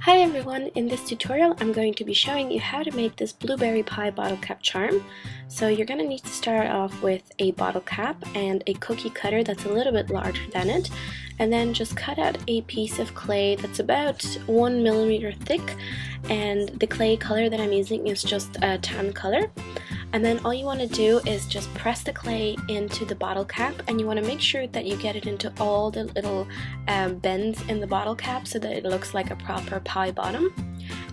Hi everyone, in this tutorial I'm going to be showing you how to make this blueberry pie bottle cap charm. So you're going to need to start off with a bottle cap and a cookie cutter that's a little bit larger than it, and then just cut out a piece of clay that's about 1 millimeter thick, and the clay color that I'm using is just a tan color. And then all you want to do is just press the clay into the bottle cap, and you want to make sure that you get it into all the little bends in the bottle cap so that it looks like a proper pie bottom.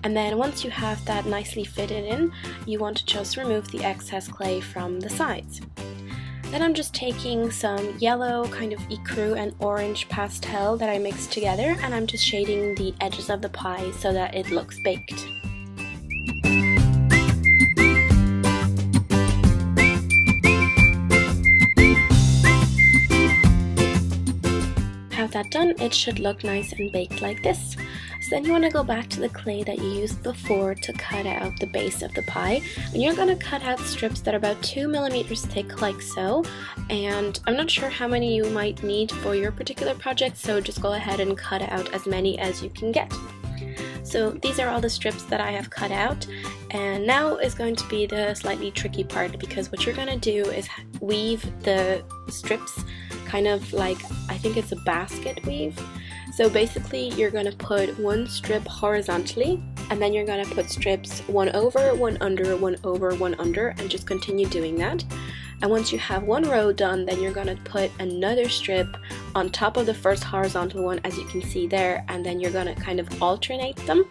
And then once you have that nicely fitted in, you want to just remove the excess clay from the sides. Then I'm just taking some yellow kind of ecru and orange pastel that I mixed together, and I'm just shading the edges of the pie so that it looks baked. Have that done, it should look nice and baked like this. So then you want to go back to the clay that you used before to cut out the base of the pie, and you're going to cut out strips that are about 2 millimeters thick like so, and I'm not sure how many you might need for your particular project, so just go ahead and cut out as many as you can get. So these are all the strips that I have cut out, and now is going to be the slightly tricky part, because what you're going to do is weave the strips kind of like, I think it's a basket weave. So basically you're going to put one strip horizontally, and then you're going to put strips one over, one under, one over, one under, and just continue doing that. And once you have one row done, then you're going to put another strip on top of the first horizontal one, as you can see there, and then you're going to kind of alternate them.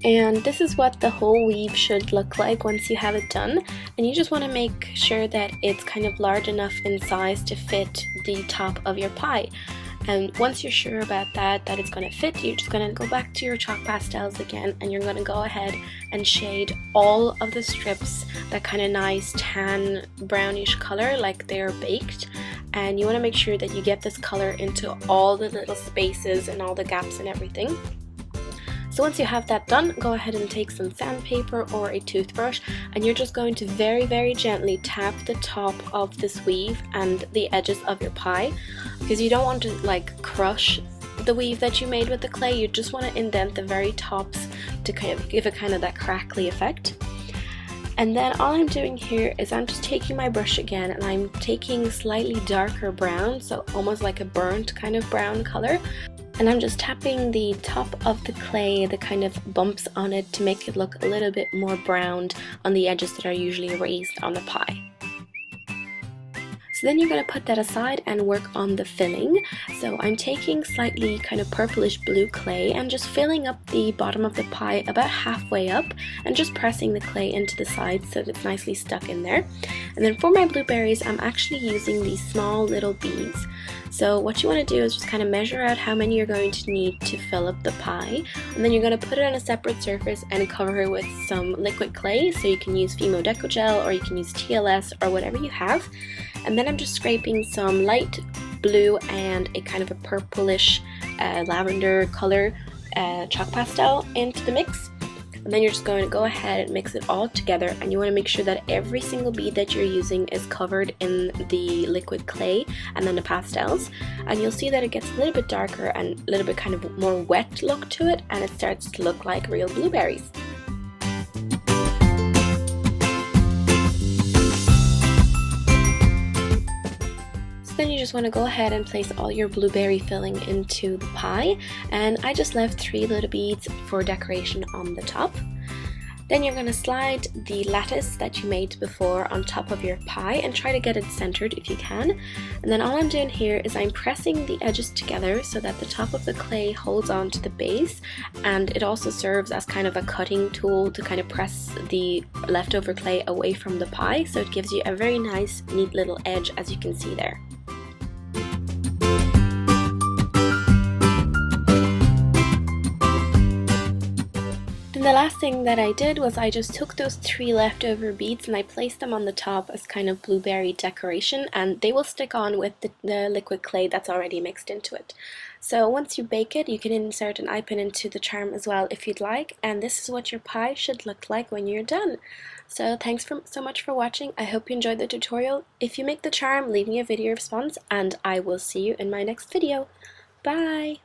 And this is what the whole weave should look like once you have it done. And you just want to make sure that it's kind of large enough in size to fit the top of your pie. And once you're sure about that it's going to fit, you're just going to go back to your chalk pastels again, and you're going to go ahead and shade all of the strips that kind of nice tan brownish color, like they're baked. And you want to make sure that you get this color into all the little spaces and all the gaps and everything. So once you have that done, go ahead and take some sandpaper or a toothbrush, and you're just going to very gently tap the top of this weave and the edges of your pie, because you don't want to like crush the weave that you made with the clay. You just want to indent the very tops to kind of give it kind of that crackly effect. And then all I'm doing here is I'm just taking my brush again, and I'm taking slightly darker brown, so almost like a burnt kind of brown color. And I'm just tapping the top of the clay, the kind of bumps on it, to make it look a little bit more browned on the edges that are usually raised on the pie. So then you're going to put that aside and work on the filling. So I'm taking slightly kind of purplish blue clay and just filling up the bottom of the pie about halfway up, and just pressing the clay into the sides so that it's nicely stuck in there. And then for my blueberries, I'm actually using these small little beads. So what you want to do is just kind of measure out how many you're going to need to fill up the pie, and then you're going to put it on a separate surface and cover it with some liquid clay. So you can use Fimo Deco Gel, or you can use TLS, or whatever you have. And then I'm just scraping some light blue and a kind of a purplish lavender color chalk pastel into the mix. And then you're just going to go ahead and mix it all together, and you want to make sure that every single bead that you're using is covered in the liquid clay and then the pastels. And you'll see that it gets a little bit darker and a little bit kind of more wet look to it, and it starts to look like real blueberries. Then you just want to go ahead and place all your blueberry filling into the pie, and I just left 3 little beads for decoration on the top. Then you're going to slide the lattice that you made before on top of your pie, and try to get it centered if you can. And then all I'm doing here is I'm pressing the edges together so that the top of the clay holds on to the base, and it also serves as kind of a cutting tool to kind of press the leftover clay away from the pie, so it gives you a very nice neat little edge, as you can see there. And the last thing that I did was I just took those 3 leftover beads and I placed them on the top as kind of blueberry decoration, and they will stick on with the liquid clay that's already mixed into it. So once you bake it, you can insert an eye pin into the charm as well if you'd like, and this is what your pie should look like when you're done. So thanks so much for watching. I hope you enjoyed the tutorial. If you make the charm, leave me a video response and I will see you in my next video. Bye!